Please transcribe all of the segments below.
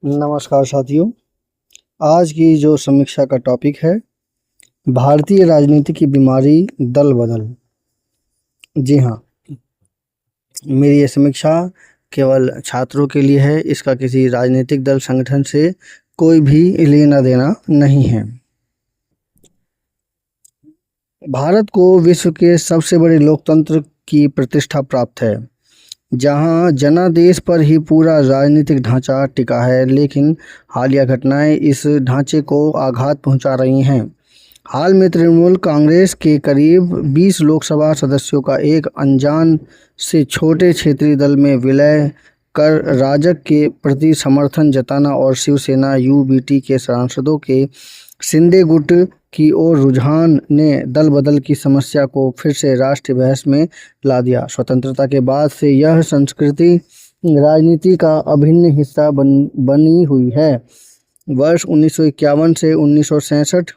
नमस्कार साथियों। आज की जो समीक्षा का टॉपिक है, भारतीय राजनीति की बीमारी दल बदल। जी हाँ, मेरी ये समीक्षा केवल छात्रों के लिए है। इसका किसी राजनीतिक दल संगठन से कोई भी लेना देना नहीं है। भारत को विश्व के सबसे बड़े लोकतंत्र की प्रतिष्ठा प्राप्त है, जहां जनादेश पर ही पूरा राजनीतिक ढांचा टिका है, लेकिन हालिया घटनाएं इस ढांचे को आघात पहुंचा रही हैं। हाल में तृणमूल कांग्रेस के करीब 20 लोकसभा सदस्यों का एक अनजान से छोटे क्षेत्रीय दल में विलय कर राजग के प्रति समर्थन जताना और शिवसेना यूबीटी के सांसदों के शिंदे गुट की ओर रुझान ने दल बदल की समस्या को फिर से राष्ट्रीय बहस में ला दिया। स्वतंत्रता के बाद से यह संस्कृति राजनीति का अभिन्न हिस्सा बनी हुई है। वर्ष 1951 से 1967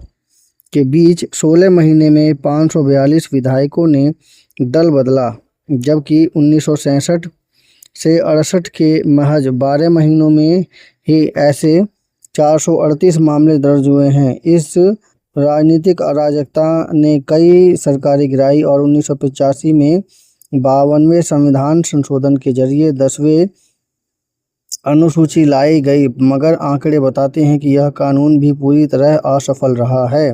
के बीच 16 महीने में 542 विधायकों ने दल बदला, जबकि 1967 से 68 के महज 12 महीनों में ही ऐसे 438 मामले दर्ज हुए हैं। इस राजनीतिक अराजकता ने कई सरकारें गिराई और 1985 में 52वें संविधान संशोधन के जरिए 10वें अनुसूची लाई गई, मगर आंकड़े बताते हैं कि यह कानून भी पूरी तरह असफल रहा है।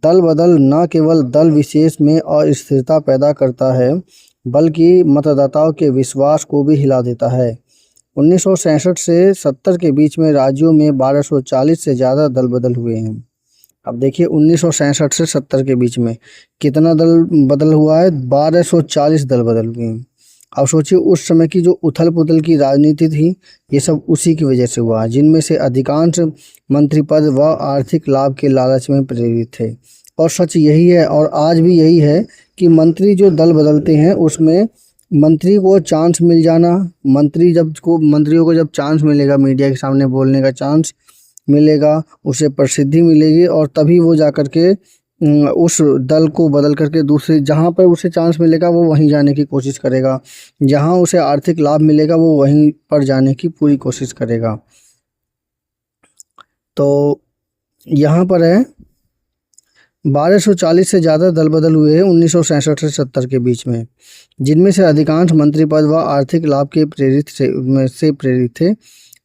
दल बदल न केवल दल विशेष में अस्थिरता पैदा करता है, बल्कि मतदाताओं के विश्वास को भी हिला देता है। 1967 से 70 के बीच में राज्यों में 1240 से ज़्यादा दल बदल हुए हैं। अब देखिए, 1967 से 70 के बीच में कितना दल बदल हुआ है? 1240 दल बदल हुए हैं। अब सोचिए, उस समय की जो उथल पुथल की राजनीति थी, ये सब उसी की वजह से हुआ, जिनमें से अधिकांश मंत्री पद व आर्थिक लाभ के लालच में प्रेरित थे। और सच यही है, और आज भी यही है, कि मंत्री जो दल बदलते हैं उसमें मंत्री को चांस मिल जाना, मंत्रियों को जब चांस मिलेगा, मीडिया के सामने बोलने का चांस मिलेगा, उसे प्रसिद्धि मिलेगी, और तभी वो जाकर के उस दल को बदल करके दूसरे जहाँ पर उसे चांस मिलेगा वो वहीं जाने की कोशिश करेगा, जहाँ उसे आर्थिक लाभ मिलेगा वो वहीं पर जाने की पूरी कोशिश करेगा। तो यहाँ पर है 1240 से ज़्यादा दल बदल हुए हैं 1967 से 70 के बीच में, जिनमें से अधिकांश मंत्री पद व आर्थिक लाभ के प्रेरित थे।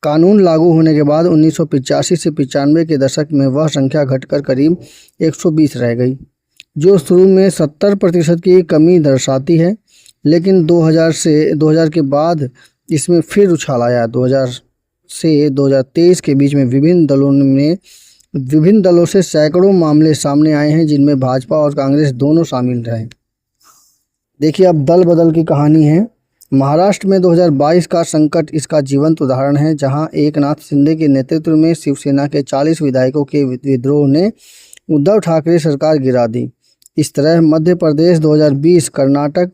कानून लागू होने के बाद 1985 से 95 के दशक में वह संख्या घटकर करीब 120 रह गई, जो शुरू में 70% की कमी दर्शाती है। लेकिन 2000 के बाद इसमें फिर उछाल आया। 2000 से 2023 के बीच में विभिन्न दलों से सैकड़ों मामले सामने आए हैं, जिनमें भाजपा और कांग्रेस दोनों शामिल रहे। देखिए, अब दल बदल की कहानी है। महाराष्ट्र में 2022 का संकट इसका जीवंत उदाहरण है, जहां एकनाथ शिंदे के नेतृत्व में शिवसेना के 40 विधायकों के विद्रोह ने उद्धव ठाकरे सरकार गिरा दी। इस तरह मध्य प्रदेश 2020, कर्नाटक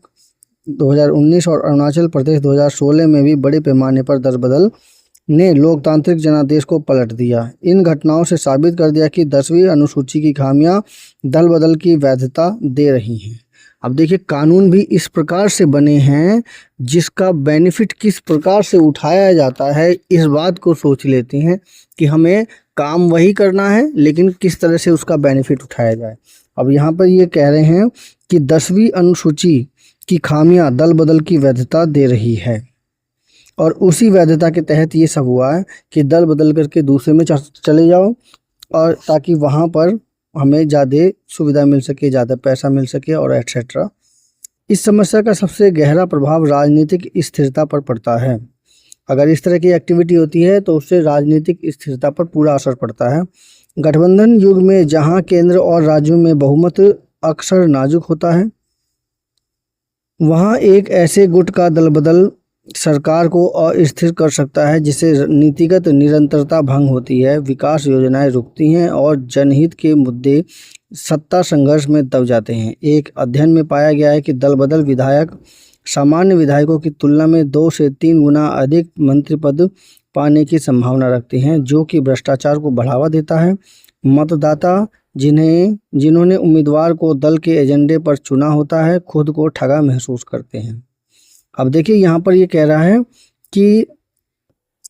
2019 और अरुणाचल प्रदेश 2016 में भी बड़े पैमाने पर दल बदल ने लोकतांत्रिक जनादेश को पलट दिया। इन घटनाओं से साबित कर दिया कि 10वीं अनुसूची की खामियां दल बदल की वैधता दे रही हैं। अब देखिए, कानून भी इस प्रकार से बने हैं जिसका बेनिफिट किस प्रकार से उठाया जाता है, इस बात को सोच लेते हैं कि हमें काम वही करना है, लेकिन किस तरह से उसका बेनिफिट उठाया जाए। अब यहाँ पर ये कह रहे हैं कि 10वीं अनुसूची की खामियां दल बदल की वैधता दे रही है, और उसी वैधता के तहत ये सब हुआ है कि दल बदल करके दूसरे में चले जाओ, और ताकि वहाँ पर हमें ज़्यादा सुविधा मिल सके, ज़्यादा पैसा मिल सके, और एट्सेट्रा। इस समस्या का सबसे गहरा प्रभाव राजनीतिक स्थिरता पर पड़ता है। अगर इस तरह की एक्टिविटी होती है तो उससे राजनीतिक स्थिरता पर पूरा असर पड़ता है। गठबंधन युग में जहां केंद्र और राज्यों में बहुमत अक्सर नाजुक होता है, वहां एक ऐसे गुट का दल बदल सरकार को अस्थिर कर सकता है, जिससे नीतिगत निरंतरता भंग होती है, विकास योजनाएं रुकती हैं और जनहित के मुद्दे सत्ता संघर्ष में दब जाते हैं। एक अध्ययन में पाया गया है कि दल बदल विधायक सामान्य विधायकों की तुलना में 2 से 3 गुना अधिक मंत्री पद पाने की संभावना रखते हैं, जो कि भ्रष्टाचार को बढ़ावा देता है। मतदाता जिन्होंने उम्मीदवार को दल के एजेंडे पर चुना होता है, खुद को ठगा महसूस करते हैं। अब देखिए, यहाँ पर ये कह रहा है कि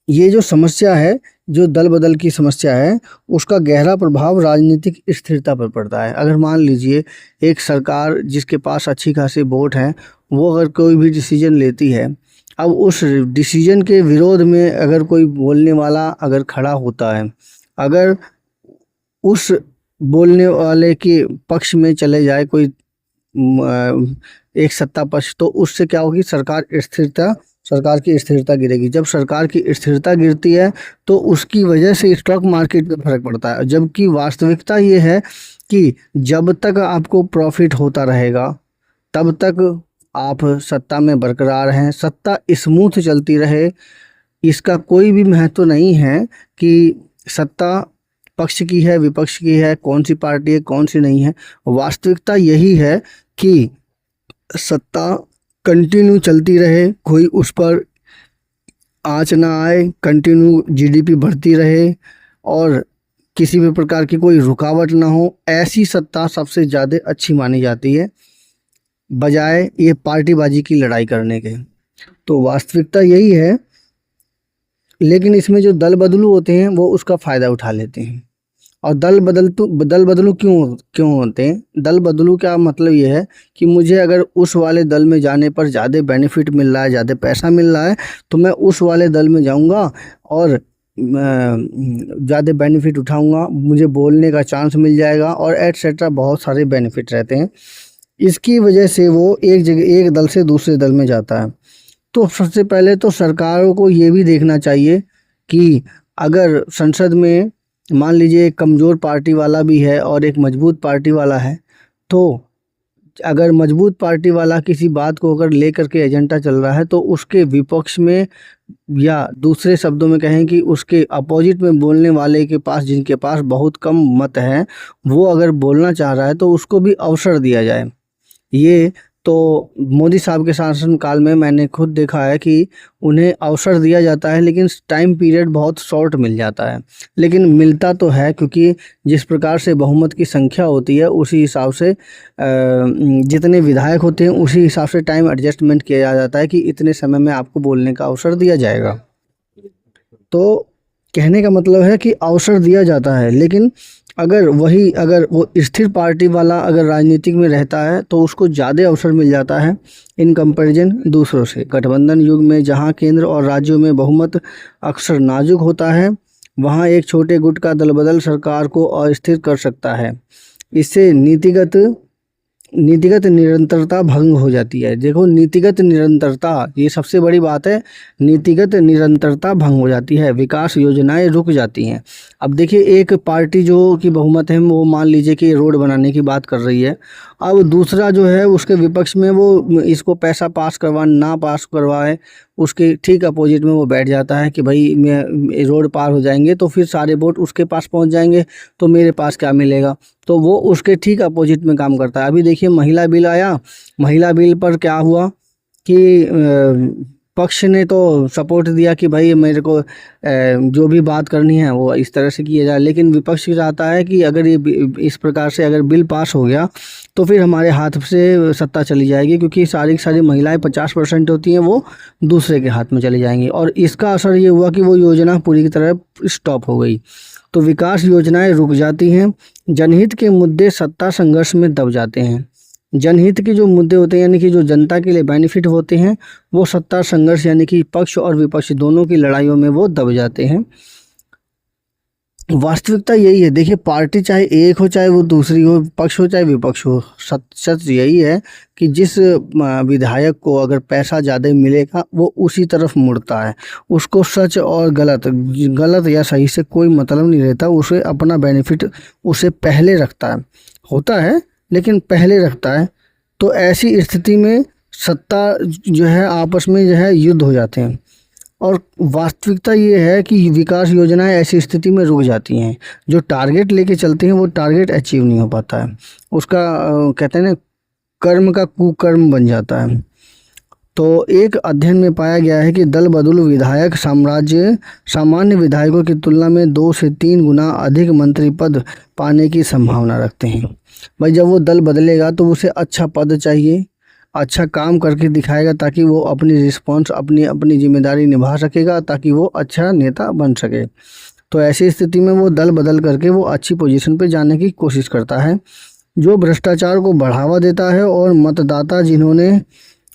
ये जो समस्या है, जो दल बदल की समस्या है, उसका गहरा प्रभाव राजनीतिक स्थिरता पर पड़ता है। अगर मान लीजिए एक सरकार जिसके पास अच्छी खासी वोट हैं, वो अगर कोई भी डिसीजन लेती है, अब उस डिसीजन के विरोध में अगर कोई बोलने वाला अगर खड़ा होता है, अगर उस बोलने वाले के पक्ष में चले जाए कोई एक सत्ता पक्ष, तो उससे क्या होगी, सरकार की स्थिरता गिरेगी। जब सरकार की स्थिरता गिरती है तो उसकी वजह से स्टॉक मार्केट पे फर्क पड़ता है। जबकि वास्तविकता ये है कि जब तक आपको प्रॉफिट होता रहेगा तब तक आप सत्ता में बरकरार हैं, सत्ता स्मूथ चलती रहे, इसका कोई भी महत्व नहीं है कि सत्ता पक्ष की है विपक्ष की है, कौन सी पार्टी है कौन सी नहीं है। वास्तविकता यही है कि सत्ता कंटिन्यू चलती रहे, कोई उस पर आँच ना आए, कंटिन्यू जीडीपी बढ़ती रहे और किसी भी प्रकार की कोई रुकावट ना हो, ऐसी सत्ता सबसे ज़्यादा अच्छी मानी जाती है बजाय ये पार्टीबाजी की लड़ाई करने के। तो वास्तविकता यही है, लेकिन इसमें जो दल बदलू होते हैं वो उसका फ़ायदा उठा लेते हैं। और दल बदलू क्यों क्यों होते हैं? दल बदलू का मतलब ये है कि मुझे अगर उस वाले दल में जाने पर ज़्यादा बेनिफिट मिल रहा है, ज़्यादा पैसा मिल रहा है, तो मैं उस वाले दल में जाऊंगा और ज़्यादा बेनिफिट उठाऊंगा, मुझे बोलने का चांस मिल जाएगा और एटसेट्रा बहुत सारे बेनिफिट रहते हैं। इसकी वजह से वो एक दल से दूसरे दल में जाता है। तो सबसे पहले तो सरकारों को ये भी देखना चाहिए कि अगर संसद में मान लीजिए एक कमज़ोर पार्टी वाला भी है और एक मजबूत पार्टी वाला है, तो अगर मजबूत पार्टी वाला किसी बात को अगर लेकर के एजेंडा चल रहा है, तो उसके विपक्ष में या दूसरे शब्दों में कहें कि उसके अपोजिट में बोलने वाले के पास, जिनके पास बहुत कम मत हैं, वो अगर बोलना चाह रहा है तो उसको भी अवसर दिया जाए। ये तो मोदी साहब के शासनकाल में मैंने खुद देखा है कि उन्हें अवसर दिया जाता है, लेकिन टाइम पीरियड बहुत शॉर्ट मिल जाता है, लेकिन मिलता तो है, क्योंकि जिस प्रकार से बहुमत की संख्या होती है उसी हिसाब से जितने विधायक होते हैं उसी हिसाब से टाइम एडजस्टमेंट किया जाता है कि इतने समय में आपको बोलने का अवसर दिया जाएगा। तो कहने का मतलब है कि अवसर दिया जाता है, लेकिन अगर वो स्थिर पार्टी वाला अगर राजनीतिक में रहता है तो उसको ज़्यादा अवसर मिल जाता है इन कंपैरिजन दूसरों से। गठबंधन युग में जहां केंद्र और राज्यों में बहुमत अक्सर नाजुक होता है, वहां एक छोटे गुट का दलबदल सरकार को अस्थिर कर सकता है। इससे नीतिगत निरंतरता भंग हो जाती है। देखो, नीतिगत निरंतरता ये सबसे बड़ी बात है। नीतिगत निरंतरता भंग हो जाती है, विकास योजनाएं रुक जाती हैं। अब देखिए, एक पार्टी जो कि बहुमत है वो मान लीजिए कि रोड बनाने की बात कर रही है, अब दूसरा जो है उसके विपक्ष में वो इसको पैसा पास करवाए, उसके ठीक अपोजिट में वो बैठ जाता है कि भाई मैं रोड पार हो जाएंगे तो फिर सारे वोट उसके पास पहुंच जाएंगे, तो मेरे पास क्या मिलेगा। तो वो उसके ठीक अपोजिट में काम करता है। अभी देखिए, महिला बिल आया, महिला बिल पर क्या हुआ कि पक्ष ने तो सपोर्ट दिया कि भाई मेरे को जो भी बात करनी है वो इस तरह से किया जाए, लेकिन विपक्ष चाहता है कि अगर ये इस प्रकार से अगर बिल पास हो गया तो फिर हमारे हाथ से सत्ता चली जाएगी, क्योंकि सारी की सारी महिलाएं 50% होती हैं, वो दूसरे के हाथ में चली जाएंगी। और इसका असर ये हुआ कि वो योजना पूरी की तरह स्टॉप हो गई, तो विकास योजनाएं रुक जाती हैं। जनहित के मुद्दे सत्ता संघर्ष में दब जाते हैं। जनहित के जो मुद्दे होते हैं, यानी कि जो जनता के लिए बेनिफिट होते हैं, वो सत्ता संघर्ष यानी कि पक्ष और विपक्ष दोनों की लड़ाइयों में वो दब जाते हैं। वास्तविकता यही है। देखिए, पार्टी चाहे एक हो चाहे वो दूसरी हो, पक्ष हो चाहे विपक्ष हो, सच यही है कि जिस विधायक को अगर पैसा ज़्यादा मिलेगा वो उसी तरफ मुड़ता है। उसको सच और गलत या सही से कोई मतलब नहीं रहता, उसे अपना बेनिफिट उसे पहले रखता है, होता है लेकिन पहले रखता है। तो ऐसी स्थिति में सत्ता जो है आपस में जो है युद्ध हो जाते हैं। और वास्तविकता ये है कि विकास योजनाएं ऐसी स्थिति में रुक जाती हैं। जो टारगेट लेके चलते हैं वो टारगेट अचीव नहीं हो पाता है, उसका कहते हैं ना, कर्म का कुकर्म बन जाता है। तो एक अध्ययन में पाया गया है कि दल बदलू विधायक सामान्य विधायकों की तुलना में 2 से 3 गुना अधिक मंत्री पद पाने की संभावना रखते हैं। भाई, जब वो दल बदलेगा तो उसे अच्छा पद चाहिए, अच्छा काम करके दिखाएगा ताकि वो अपनी रिस्पॉन्स अपनी अपनी जिम्मेदारी निभा सकेगा, ताकि वो अच्छा नेता बन सके। तो ऐसी स्थिति में वो दल बदल करके वो अच्छी पोजीशन पे जाने की कोशिश करता है। जो भ्रष्टाचार को बढ़ावा देता है और मतदाता जिन्होंने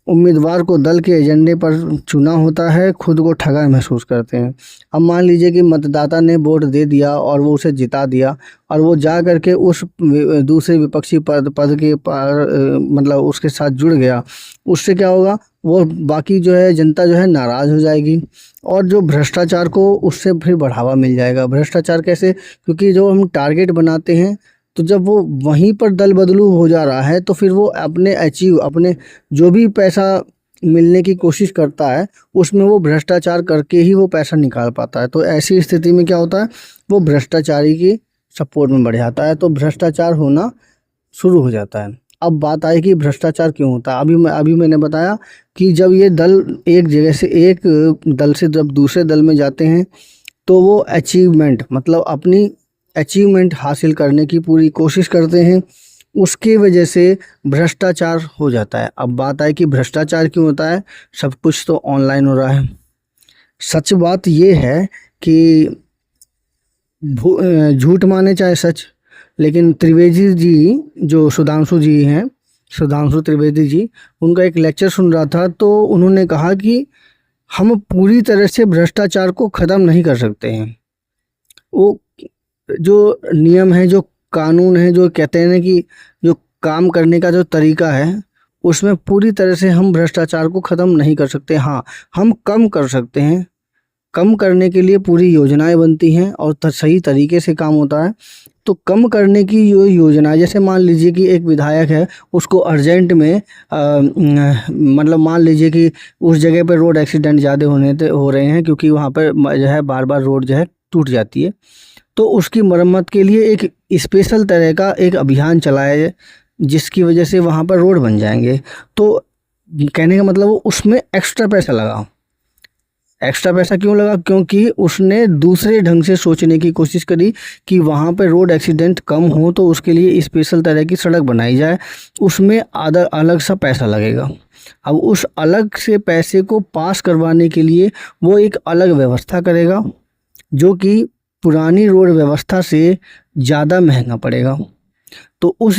उम्मीदवार को दल के एजेंडे पर चुना होता है खुद को ठगा महसूस करते हैं। अब मान लीजिए कि मतदाता ने वोट दे दिया और वो उसे जिता दिया और वो जा करके उस दूसरे विपक्षी पद के मतलब उसके साथ जुड़ गया। उससे क्या होगा, वो बाकी जो है जनता जो है नाराज़ हो जाएगी और जो भ्रष्टाचार को उससे फिर बढ़ावा मिल जाएगा। भ्रष्टाचार कैसे, क्योंकि जो हम टारगेट बनाते हैं तो जब वो वहीं पर दल बदलू हो जा रहा है तो फिर वो अपने जो भी पैसा मिलने की कोशिश करता है उसमें वो भ्रष्टाचार करके ही वो पैसा निकाल पाता है। तो ऐसी स्थिति में क्या होता है, वो भ्रष्टाचारी की सपोर्ट में बढ़ जाता है, तो भ्रष्टाचार होना शुरू हो जाता है। अब बात आई कि भ्रष्टाचार क्यों होता है। अभी मैंने बताया कि जब ये दल एक जगह से एक दल से जब दूसरे दल में जाते हैं तो वो अचीवमेंट मतलब अपनी अचीवमेंट हासिल करने की पूरी कोशिश करते हैं, उसके वजह से भ्रष्टाचार हो जाता है। अब बात आई कि भ्रष्टाचार क्यों होता है, सब कुछ तो ऑनलाइन हो रहा है। सच बात ये है कि झूठ माने चाहे सच, लेकिन त्रिवेदी जी जो सुधांशु त्रिवेदी जी, उनका एक लेक्चर सुन रहा था तो उन्होंने कहा कि हम पूरी तरह से भ्रष्टाचार को ख़त्म नहीं कर सकते हैं। वो जो नियम है, जो कानून है, जो कहते हैं ना कि जो काम करने का जो तरीका है उसमें पूरी तरह से हम भ्रष्टाचार को ख़त्म नहीं कर सकते। हाँ, हम कम कर सकते हैं। कम करने के लिए पूरी योजनाएं बनती हैं और सही तरीके से काम होता है। तो कम करने की जो योजना, जैसे मान लीजिए कि एक विधायक है, उसको अर्जेंट में मतलब मान लीजिए कि उस जगह पर रोड एक्सीडेंट ज़्यादा हो रहे हैं क्योंकि वहाँ पर जो है बार बार रोड जो है टूट जाती है। तो उसकी मरम्मत के लिए एक स्पेशल तरह का एक अभियान चलाया जाए जिसकी वजह से वहाँ पर रोड बन जाएंगे। तो कहने का मतलब वो उसमें एक्स्ट्रा पैसा लगा। एक्स्ट्रा पैसा क्यों लगा, क्योंकि उसने दूसरे ढंग से सोचने की कोशिश करी कि वहाँ पर रोड एक्सीडेंट कम हो तो उसके लिए स्पेशल तरह की सड़क बनाई जाए, उसमें अलग सा पैसा लगेगा। अब उस अलग से पैसे को पास करवाने के लिए वो एक अलग व्यवस्था करेगा जो कि पुरानी रोड व्यवस्था से ज़्यादा महंगा पड़ेगा। तो वो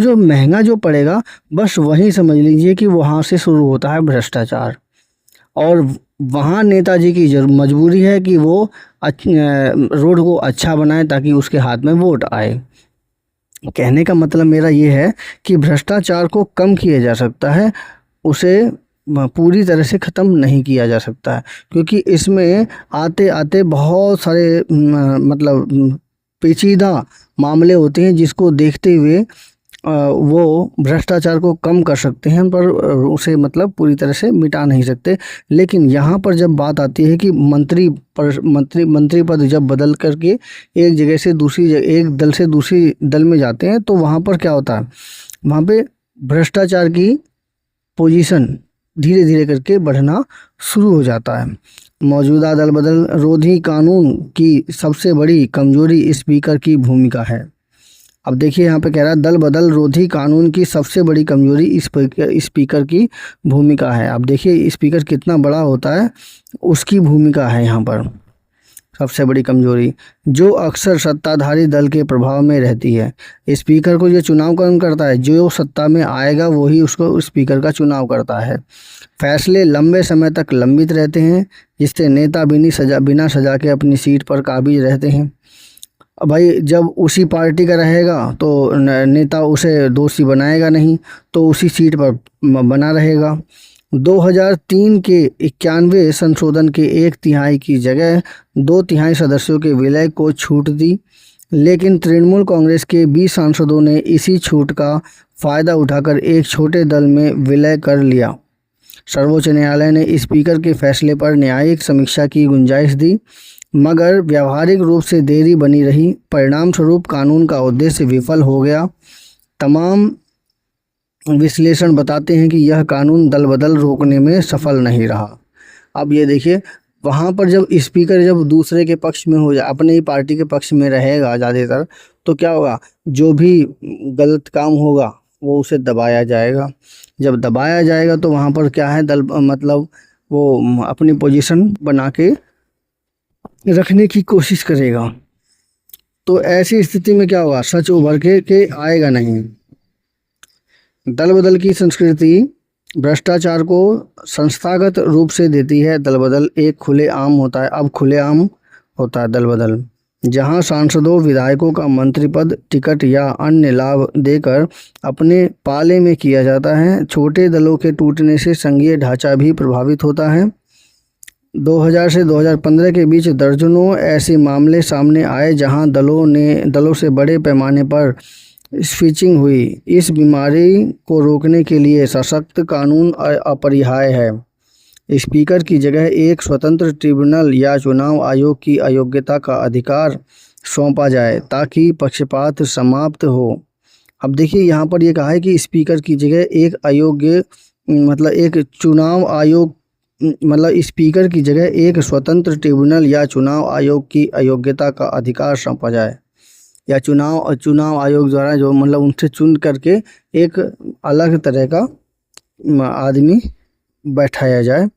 जो महंगा जो पड़ेगा, बस वहीं समझ लीजिए कि वहाँ से शुरू होता है भ्रष्टाचार। और वहाँ नेताजी की मजबूरी है कि वो रोड को अच्छा बनाए ताकि उसके हाथ में वोट आए। कहने का मतलब मेरा ये है कि भ्रष्टाचार को कम किया जा सकता है, उसे पूरी तरह से ख़त्म नहीं किया जा सकता है, क्योंकि इसमें आते आते बहुत सारे मतलब पेचीदा मामले होते हैं जिसको देखते हुए वो भ्रष्टाचार को कम कर सकते हैं पर उसे मतलब पूरी तरह से मिटा नहीं सकते। लेकिन यहाँ पर जब बात आती है कि मंत्री पद जब बदल करके एक जगह से एक दल से दूसरी दल में जाते हैं तो वहाँ पर क्या होता है, वहाँ पे भ्रष्टाचार की पोजीशन धीरे धीरे करके बढ़ना शुरू हो जाता है। मौजूदा दल बदल रोधी कानून की सबसे बड़ी कमजोरी स्पीकर की भूमिका है। अब देखिए यहाँ पे कह रहा है दल बदल रोधी कानून की सबसे बड़ी कमजोरी स्पीकर की भूमिका है। अब देखिए स्पीकर कितना बड़ा होता है, उसकी भूमिका है यहाँ पर सबसे बड़ी कमजोरी, जो अक्सर सत्ताधारी दल के प्रभाव में रहती है। स्पीकर को जो चुनाव कौन करता है, जो सत्ता में आएगा वही उसको स्पीकर का चुनाव करता है। फैसले लंबे समय तक लंबित रहते हैं जिससे नेता बिना सजा के अपनी सीट पर काबिज रहते हैं। भाई जब उसी पार्टी का रहेगा तो नेता उसे दोषी बनाएगा नहीं, तो उसी सीट पर बना रहेगा। 2003 के 91 संशोधन के 1/3 की जगह 2/3 सदस्यों के विलय को छूट दी, लेकिन तृणमूल कांग्रेस के 20 सांसदों ने इसी छूट का फ़ायदा उठाकर एक छोटे दल में विलय कर लिया। सर्वोच्च न्यायालय ने स्पीकर के फैसले पर न्यायिक समीक्षा की गुंजाइश दी, मगर व्यावहारिक रूप से देरी बनी रही। परिणाम स्वरूप कानून का उद्देश्य विफल हो गया। तमाम विश्लेषण बताते हैं कि यह कानून दल बदल रोकने में सफल नहीं रहा। अब ये देखिए वहाँ पर जब स्पीकर जब दूसरे के पक्ष में हो जाए, अपने ही पार्टी के पक्ष में रहेगा ज़्यादातर, तो क्या होगा, जो भी गलत काम होगा वो उसे दबाया जाएगा। जब दबाया जाएगा तो वहाँ पर क्या है, दल मतलब वो अपनी पोजीशन बना के रखने की कोशिश करेगा। तो ऐसी स्थिति में क्या होगा, सच उभर के आएगा नहीं। दल बदल की संस्कृति भ्रष्टाचार को संस्थागत रूप से देती है। दल बदल एक खुलेआम होता है, अब खुलेआम होता है दल बदल, जहां सांसदों विधायकों का मंत्री पद, टिकट या अन्य लाभ देकर अपने पाले में किया जाता है। छोटे दलों के टूटने से संघीय ढांचा भी प्रभावित होता है। 2000 से 2015 के बीच दर्जनों ऐसे मामले सामने आए जहां दलों से बड़े पैमाने पर स्विचिंग हुई। इस बीमारी को रोकने के लिए सशक्त कानून अपरिहार्य है। स्पीकर की जगह एक स्वतंत्र ट्रिब्यूनल या चुनाव आयोग की अयोग्यता का अधिकार सौंपा जाए ताकि पक्षपात समाप्त हो। अब देखिए यहाँ पर ये कहा है कि स्पीकर की जगह एक अयोग्य मतलब एक चुनाव आयोग मतलब स्पीकर की जगह एक स्वतंत्र ट्रिब्यूनल या चुनाव आयोग की अयोग्यता का अधिकार सौंपा जाए, या चुनाव आयोग द्वारा जो मतलब उनसे चुन करके एक अलग तरह का आदमी बैठाया जाए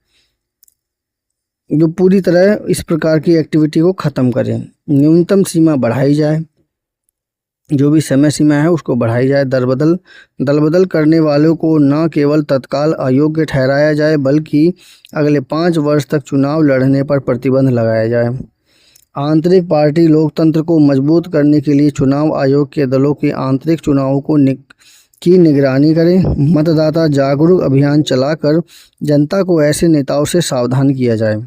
जो पूरी तरह इस प्रकार की एक्टिविटी को ख़त्म करे। न्यूनतम सीमा बढ़ाई जाए, जो भी समय सीमा है उसको बढ़ाई जाए। दल बदल करने वालों को न केवल तत्काल अयोग्य ठहराया जाए बल्कि अगले 5 वर्ष तक चुनाव लड़ने पर प्रतिबंध लगाया जाए। आंतरिक पार्टी लोकतंत्र को मजबूत करने के लिए चुनाव आयोग के दलों के आंतरिक चुनावों की निगरानी करें। मतदाता जागरूक अभियान चलाकर जनता को ऐसे नेताओं से सावधान किया जाए।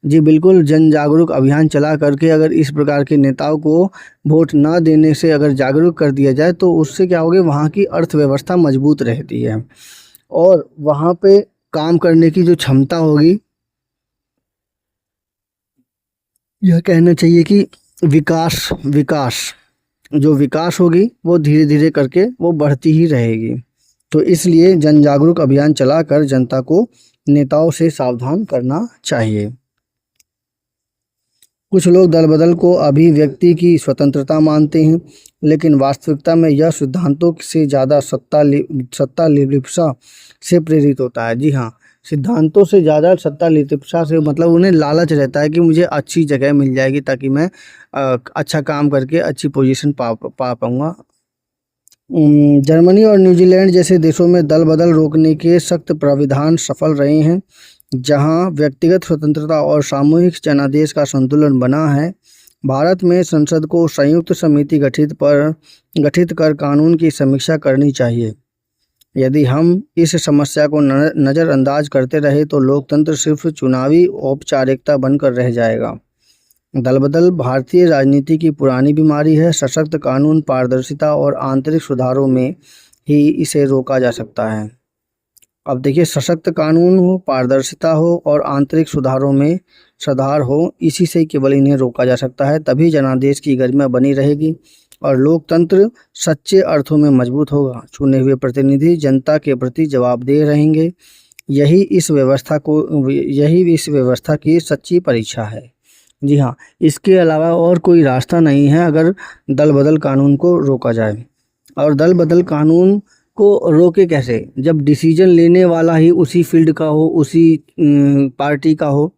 जी बिल्कुल, जन जागरूक अभियान चला करके अगर इस प्रकार के नेताओं को वोट ना देने से अगर जागरूक कर दिया जाए तो उससे क्या होगा, वहाँ की अर्थव्यवस्था मजबूत रहती है और वहाँ पे काम करने की जो क्षमता होगी, यह कहना चाहिए कि विकास होगी वो धीरे धीरे करके वो बढ़ती ही रहेगी। तो इसलिए जन जागरूक अभियान चलाकर जनता को नेताओं से सावधान करना चाहिए। कुछ लोग दल बदल को अभिव्यक्ति की स्वतंत्रता मानते हैं, लेकिन वास्तविकता में यह सिद्धांतों से ज़्यादा सत्ता लिप्सा से प्रेरित होता है। जी हाँ, सिद्धांतों से ज़्यादा सत्ता लिप्सा से मतलब उन्हें लालच रहता है कि मुझे अच्छी जगह मिल जाएगी ताकि मैं अच्छा काम करके अच्छी पोजीशन पा पाऊँगा। जर्मनी और न्यूजीलैंड जैसे देशों में दल बदल रोकने के सख्त प्राविधान सफल रहे हैं, जहां व्यक्तिगत स्वतंत्रता और सामूहिक जनादेश का संतुलन बना है। भारत में संसद को संयुक्त समिति गठित कर कानून की समीक्षा करनी चाहिए। यदि हम इस समस्या को नज़रअंदाज करते रहे तो लोकतंत्र सिर्फ चुनावी औपचारिकता बनकर रह जाएगा। दल बदल भारतीय राजनीति की पुरानी बीमारी है। सशक्त कानून, पारदर्शिता और आंतरिक सुधारों में ही इसे रोका जा सकता है। अब देखिए, सशक्त कानून हो, पारदर्शिता हो और आंतरिक सुधारों में सुधार हो, इसी से केवल इन्हें रोका जा सकता है। तभी जनादेश की गरिमा बनी रहेगी और लोकतंत्र सच्चे अर्थों में मजबूत होगा। चुने हुए प्रतिनिधि जनता के प्रति जवाबदेह रहेंगे। यही इस व्यवस्था की सच्ची परीक्षा है। जी हाँ, इसके अलावा और कोई रास्ता नहीं है अगर दल बदल कानून को रोका जाए। और दल बदल कानून को रोके कैसे, जब डिसीजन लेने वाला ही उसी फील्ड का हो, उसी पार्टी का हो,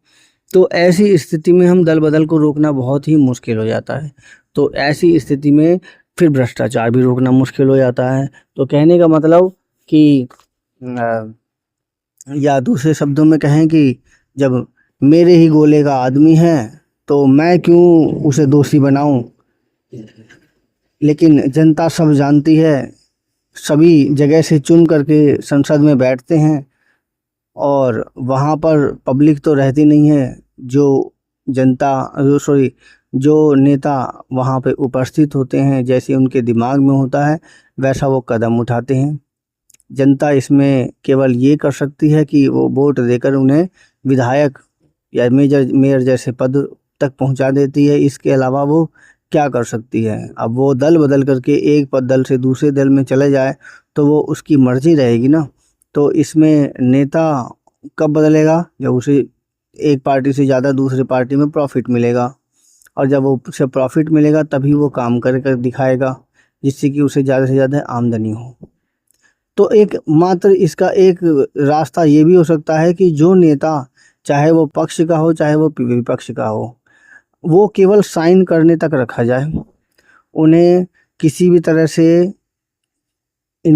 तो ऐसी स्थिति में हम दल बदल को रोकना बहुत ही मुश्किल हो जाता है। तो ऐसी स्थिति में फिर भ्रष्टाचार भी रोकना मुश्किल हो जाता है। तो कहने का मतलब कि या दूसरे शब्दों में कहें कि जब मेरे ही गोले का आदमी है तो मैं क्यों उसे दोषी बनाऊं। लेकिन जनता सब जानती है, सभी जगह से चुन करके संसद में बैठते हैं और वहाँ पर पब्लिक तो रहती नहीं है। जो नेता वहाँ पे उपस्थित होते हैं, जैसे उनके दिमाग में होता है वैसा वो कदम उठाते हैं। जनता इसमें केवल ये कर सकती है कि वो वोट देकर उन्हें विधायक या मेयर जैसे पद तक पहुंचा देती है। इसके अलावा वो क्या कर सकती है। अब वो दल बदल करके एक दल से दूसरे दल में चले जाए तो वो उसकी मर्जी रहेगी ना। तो इसमें नेता कब बदलेगा, जब उसे एक पार्टी से ज़्यादा दूसरी पार्टी में प्रॉफिट मिलेगा, और जब उसे प्रॉफिट मिलेगा तभी वो काम कर दिखाएगा जिससे कि उसे ज़्यादा से ज़्यादा आमदनी हो। तो एक मात्र इसका एक रास्ता ये भी हो सकता है कि जो नेता, चाहे वो पक्ष का हो चाहे वो विपक्ष का हो, वो केवल साइन करने तक रखा जाए, उन्हें किसी भी तरह से